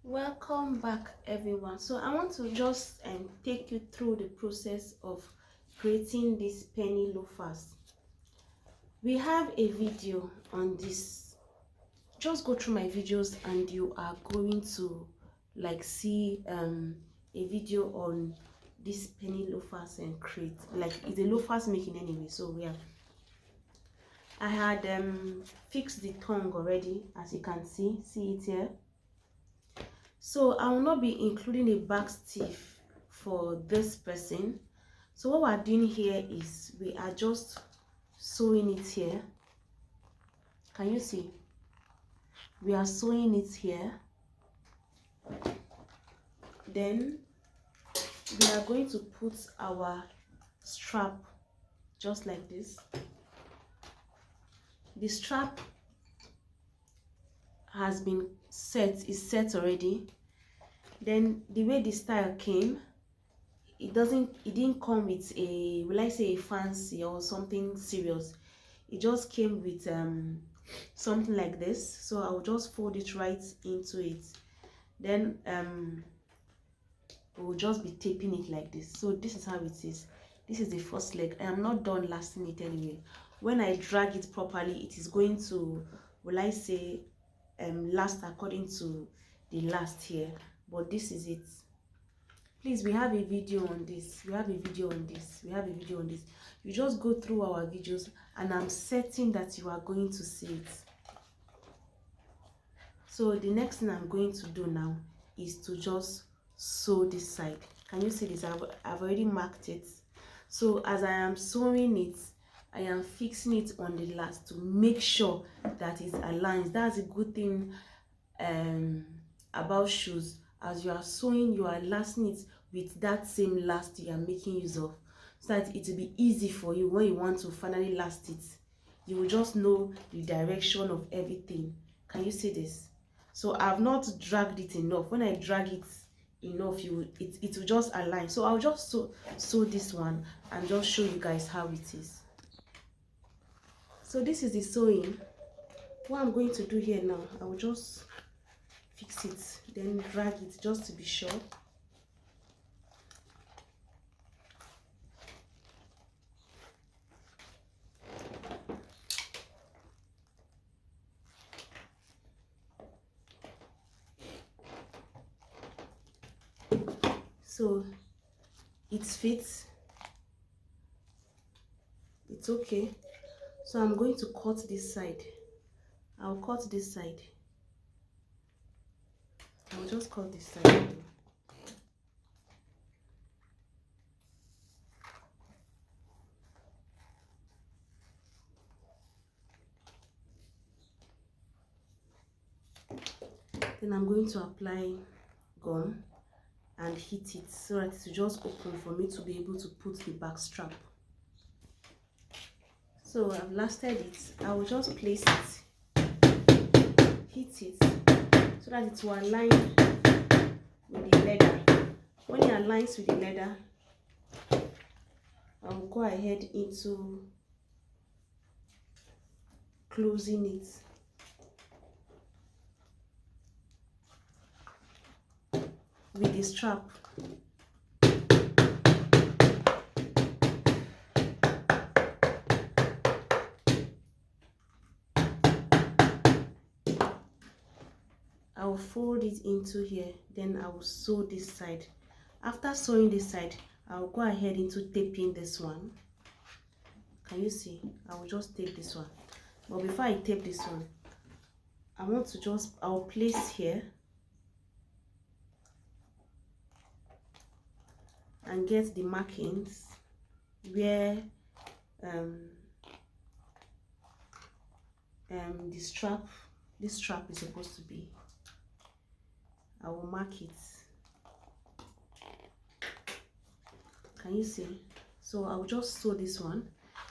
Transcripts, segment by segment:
Welcome back, everyone. So I want to just take you through the process of creating these penny loafers. We have a video on this. Just go through my videos and you are going to see a video on these penny loafers and create it's a loafers making anyway. So yeah, I had fixed the tongue already, as you can see it here. So I will not be including a back stiff for this person. So what we're doing here is we are just sewing it here. Can you see? We are sewing it here. Then we are going to put our strap just like this. The strap has been is set already. Then the way the style came, it didn't come with a, will I say, a fancy or something serious. It just came with something like this. So I'll just fold it right into it. Then we'll just be taping it like this. So this is how it is. This is the first leg. I am not done lasting it anyway. When I drag it properly, it is going to, will I say, last according to the last here. But this is it. Please, we have a video on this. We have a video on this. We have a video on this. You just go through our videos and I'm certain that you are going to see it. So the next thing I'm going to do now is to just sew this side. Can you see this? I've already marked it. So as I am sewing it, I am fixing it on the last to make sure that it aligns. That's a good thing about shoes. As you are sewing, you are lasting it with that same last you are making use of, so that it will be easy for you when you want to finally last it. You will just know the direction of everything. Can you see this? So I've not dragged it enough. When I drag it enough, it will just align. So I'll just sew this one and just show you guys how it is. So this is the sewing. What I'm going to do here now, I will just fix it, then drag it just to be sure. So it fits. It's okay. So I'm going to cut this side. I'll cut this side. I'll just cut this side. Then I'm going to apply gum and hit it so that it will just open for me to be able to put the back strap. So I've lasted it. I will just place it, hit it, so that it will align with the leather. When it aligns with the leather, I will go ahead into closing it. With the strap. I will fold it into here, then I will sew this side. After sewing this side, I will go ahead into taping this one. Can you see? I will just tape this one. But before I tape this one, I'll place here and get the markings where this strap is supposed to be. I will mark it. Can you see? So I will just sew this one,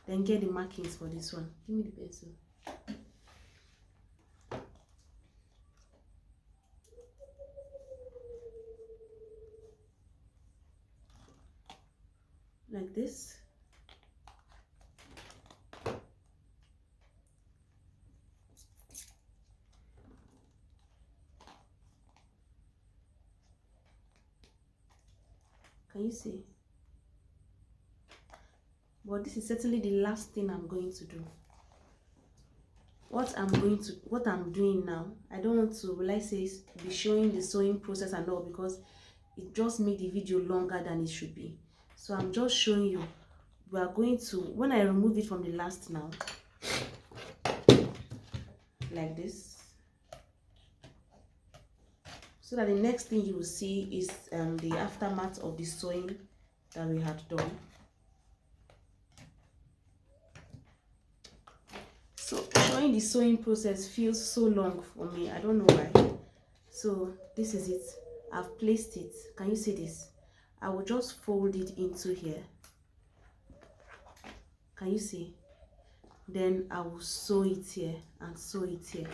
then get the markings for this one. Give me the pencil. Like this. Can you see? But this is certainly the last thing I'm going to do. What I'm doing now, I don't want to, will I say, be showing the sewing process and all, because it just made the video longer than it should be. So I'm just showing you. We are going to, when I remove it from the last now, like this, so that the next thing you will see is the aftermath of the sewing that we had done. So showing the sewing process feels so long for me. I don't know why. So this is it. I've placed it. Can you see this? I will just fold it into here. Can you see? Then I will sew it here and sew it here.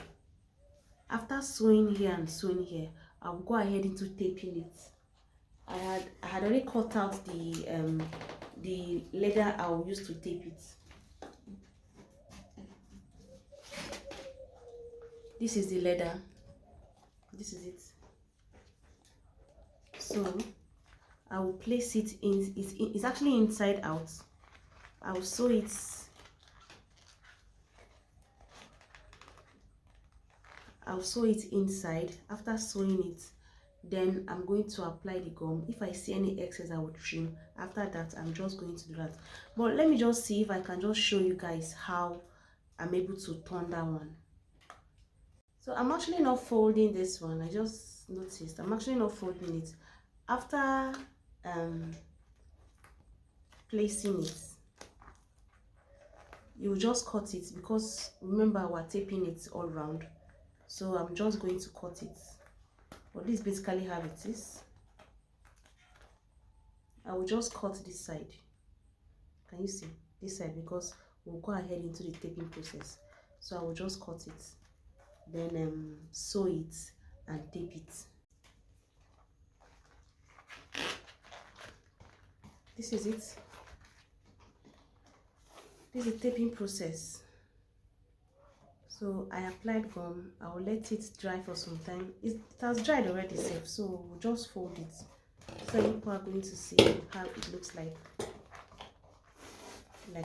After sewing here and sewing here, I will go ahead into taping it. I had already cut out the leather I will use to tape it. This is the leather. This is it. So I will place it in. It's actually inside out. I will sew it. I'll sew it inside. After sewing it, then I'm going to apply the gum. If I see any excess, I will trim. After that, I'm just going to do that. But let me just see if I can just show you guys how I'm able to turn that one. So I'm actually not folding this one. I just noticed I'm actually not folding it. After placing it, you just cut it, because remember we're taping it all round. So I'm just going to cut it. But this is basically how it is. I will just cut this side. Can you see this side? Because we'll go ahead into the taping process. So I will just cut it, then sew it and tape it. This is it. This is the taping process. So I applied gum. I will let it dry for some time. It has dried already, safe. So we'll just fold it. So you are going to see how it looks like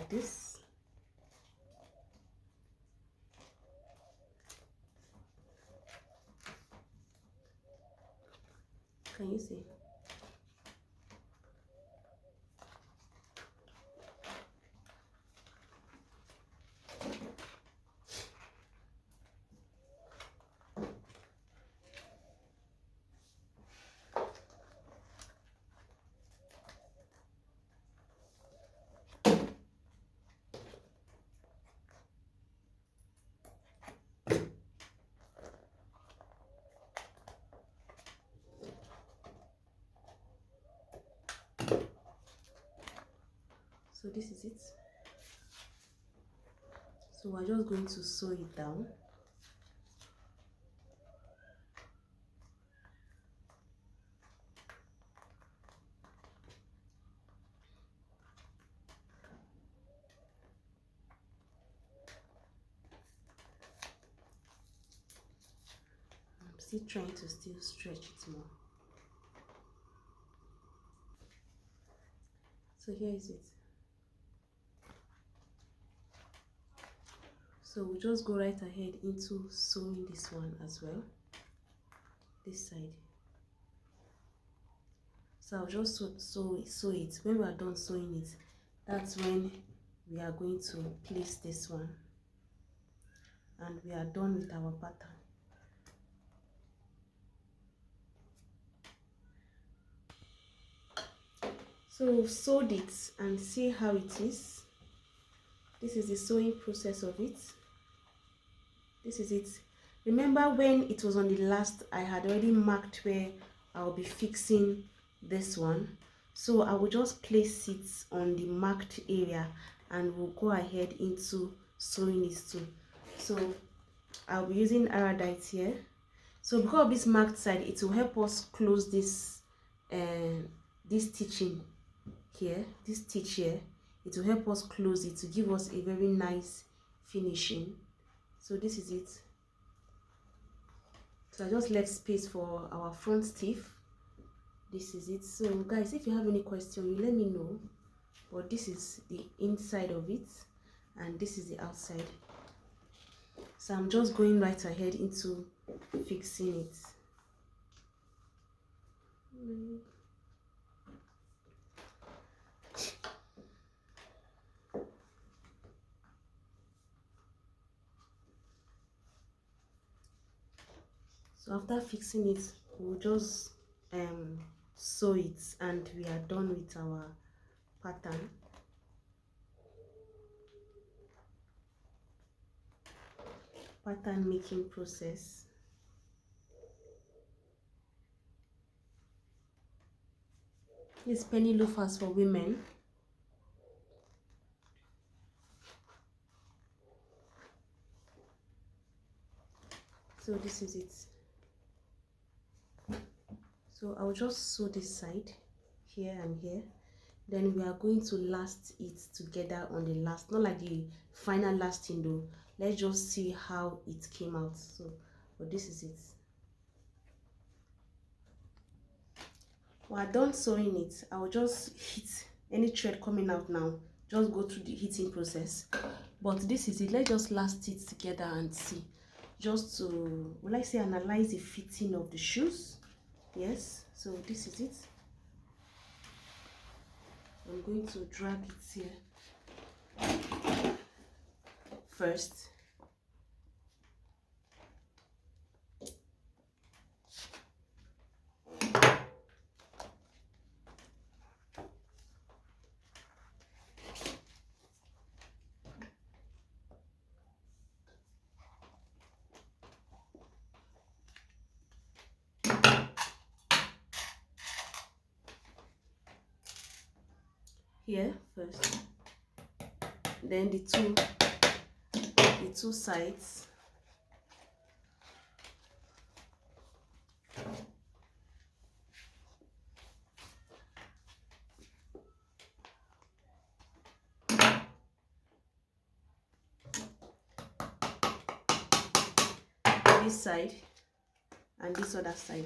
this. Can you see? So this is it. So we're just going to sew it down. I'm still trying to stretch it more. So here is it. So we'll just go right ahead into sewing this one as well, this side. So I'll just sew it. When we are done sewing it, that's when we are going to place this one, and we are done with our pattern. So we've sewed it and see how it is. This is the sewing process of it. This is it. Remember when it was on the last, I had already marked where I'll be fixing this one. So I will just place it on the marked area and we'll go ahead into sewing it too. So I'll be using Aradite here. So because of this marked side, it will help us close this this stitching here, this stitch here. It will help us close it to give us a very nice finishing. So this is it. So I just left space for our front stiff. this is it. So guys, if you have any question, you let me know. But this is the inside of it and this is the outside. So I'm just going right ahead into fixing it. So after fixing it, we'll just sew it and we are done with our pattern. Pattern making process. This penny loafers for women. So this is it. So I'll just sew this side here and here. Then we are going to last it together on the last, not like the final lasting though. Let's just see how it came out. So, but this is it. While done sewing it, I'll just hit any thread coming out now. Just go through the heating process. But this is it. Let's just last it together and see. Just to, will I say, analyze the fitting of the shoes. Yes, so this is it. I'm going to drag it here first. Here first, then the two sides. This side and this other side.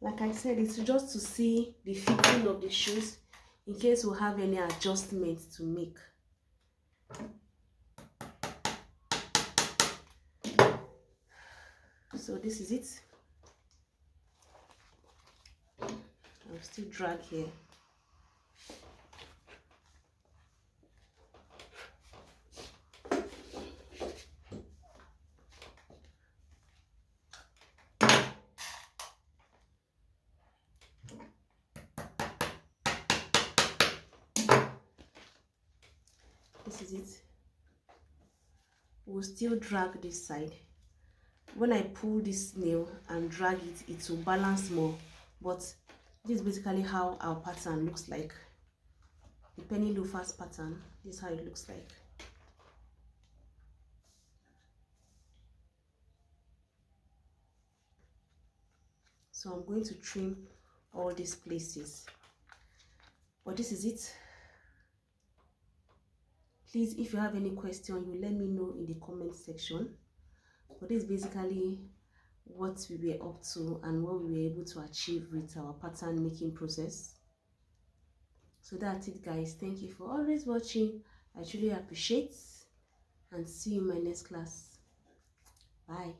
Like I said, it's just to see the fitting of the shoes in case we have any adjustments to make. So this is it. I'll still drag here. This is it. We'll still drag this side. When I pull this nail and drag it, it will balance more. But this is basically how our pattern looks like. The penny loafers pattern, this is how it looks like. So I'm going to trim all these places. But this is it. Please, if you have any question, you let me know in the comment section. But this is basically what we were up to and what we were able to achieve with our pattern making process. So that's it, guys. Thank you for always watching. I truly appreciate, and see you in my next class. Bye.